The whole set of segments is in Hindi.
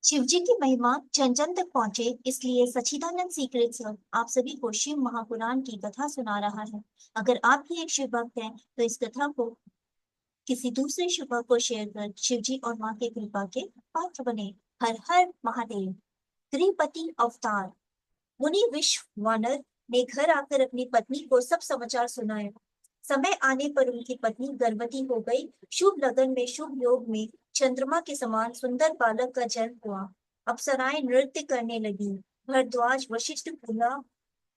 शिव जी की महिमा जन जन तक पहुंचे, इसलिए सच्चिदानंद सीक्रेट सर आप सभी को शिव महापुराण की कथा सुना रहा है। अगर आप भी एक शिव भक्त हैं, तो इस कथा को किसी दूसरे शिव भक्त को शेयर कर शिव जी और माँ की कृपा के पात्र बने। हर हर महादेव। त्रिपति अवतार। मुनि विश्व वानर ने घर आकर अपनी पत्नी को सब समाचार सुनाए। समय आने पर उनकी पत्नी गर्भवती हो गई। शुभ लगन में, शुभ योग में चंद्रमा के समान सुंदर बालक का जन्म हुआ। अप्सराएं नृत्य करने लगी। भरद्वाज, वशिष्ठ, पुला,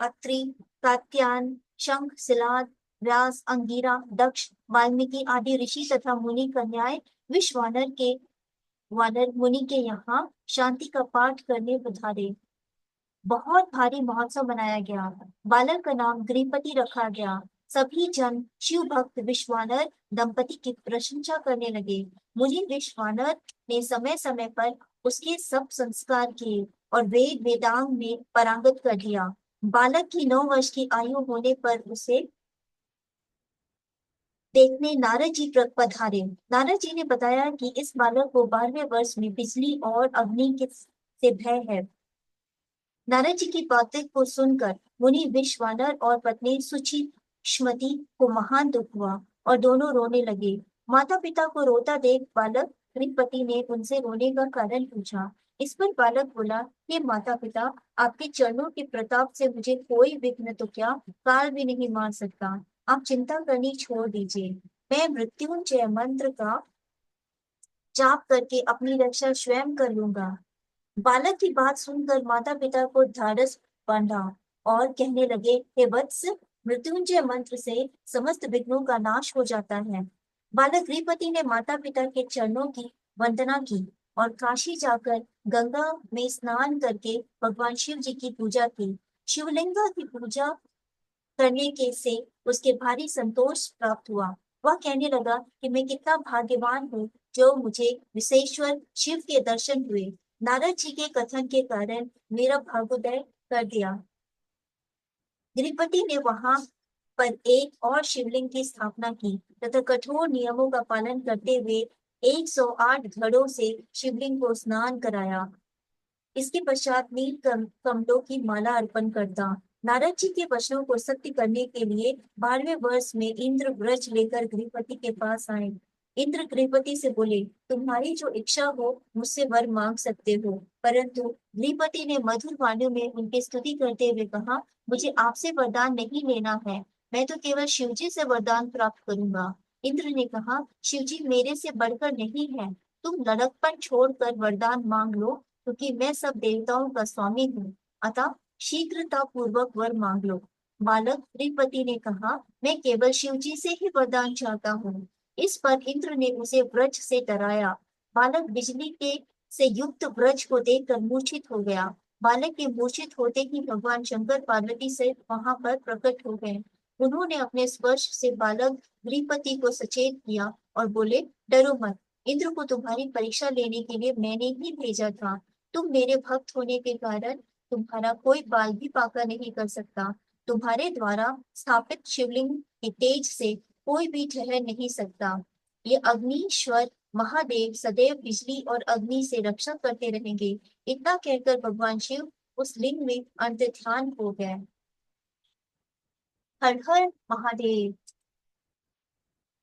अत्रि, कात्यायन, शंख, सिलाद, व्यास, अंगिरा, दक्ष, वाल्मीकि आदि ऋषि तथा मुनि कन्याएं विश्वानर के वानर मुनि के यहाँ शांति का पाठ करने पधारे। बहुत भारी महोत्सव मनाया गया। बालक का नाम गृहपति रखा गया। सभी जन शिव भक्त विश्वानर दंपति की प्रशंसा करने लगे। मुनि विश्वानर ने समय समय पर उसके सब संस्कार किए और वेद वेदांग में पारंगत कर दिया। बालक की 9 वर्ष की आयु होने पर उसे देखने नारद जी पधारे। नारद जी ने बताया कि इस बालक को 12वें वर्ष में बिजली और अग्नि के से भय है। नारद जी की बातें को सुनकर मुनि विश्वानर और पत्नी सुचिश्मति को महान दुख हुआ और दोनों रोने लगे। माता पिता को रोता देख बालक गृहपति ने उनसे रोने का कारण पूछा। इस पर बालक बोला, हे माता पिता, आपके चरणों के प्रताप से मुझे कोई विघ्न तो क्या, काल भी नहीं मार सकता। आप चिंता करनी छोड़ दीजिए। मैं मृत्युंजय मंत्र का जाप करके अपनी रक्षा स्वयं कर लूंगा। बालक की बात सुनकर माता पिता को ढाढ़स बांधा और कहने लगे, हे वत्स, मृत्युंजय मंत्र से समस्त विघ्नों का नाश हो जाता है। बालक गृहपति ने माता पिता के चरणों की वंदना की और काशी जाकर गंगा में स्नान करके भगवान शिव जी की पूजा की। शिवलिंग की पूजा करने के से उसके भारी संतोष प्राप्त हुआ। वह कहने लगा कि मैं कितना भाग्यवान हूँ जो मुझे विशेश्वर शिव के दर्शन हुए। नारद जी के कथन के कारण मेरा भाग्योदय कर दिया। गृहपति ने वहां पर एक और शिवलिंग की स्थापना की तथा कठोर नियमों का पालन करते हुए 108 घड़ों से शिवलिंग को स्नान कराया। इसके पश्चात नील कमलों की माला अर्पण करता। नारद जी के वचनों को सत्य करने के लिए 12वें वर्ष में इंद्र व्रज लेकर गृहपति के पास आए। इंद्र गृहपति से बोले, तुम्हारी जो इच्छा हो मुझसे वर मांग सकते हो। परंतु गृहपति ने मधुर वाणी में उनकी स्तुति करते हुए कहा, मुझे आपसे वरदान नहीं लेना है, मैं तो केवल शिवजी से वरदान प्राप्त करूंगा। इंद्र ने कहा, शिवजी मेरे से बढ़कर नहीं है, तुम लड़कपन छोड़कर वरदान मांग लो, क्योंकि मैं सब देवताओं का स्वामी हूँ। अतः शीघ्रता पूर्वक वर मांग लो। बालक गृहपति ने कहा, मैं केवल शिव जी से ही वरदान चाहता हूँ। इस पर इंद्र ने उसे वृक्ष से डराया। बालक बिजली के से युक्त वृक्ष को देखकर मूर्छित हो गया। बालक के मूर्छित होते ही भगवान शंकर पार्वती से वहां पर प्रकट हो गए। उन्होंने अपने स्पर्श से बालक गृहपति को सचेत किया और बोले, डरो मत, इंद्र को तुम्हारी परीक्षा लेने के लिए मैंने ही भेजा था। तुम मेरे भक्त होने के कारण तुम्हारा कोई बाल भी पाका नहीं कर सकता। तुम्हारे द्वारा स्थापित शिवलिंग के तेज से कोई भी ठहर नहीं सकता। ये अग्निश्वर महादेव सदैव बिजली और अग्नि से रक्षा करते रहेंगे। इतना कहकर भगवान शिव उस लिंग में अंतर्ध्यान हो गए। हर हर महादेव।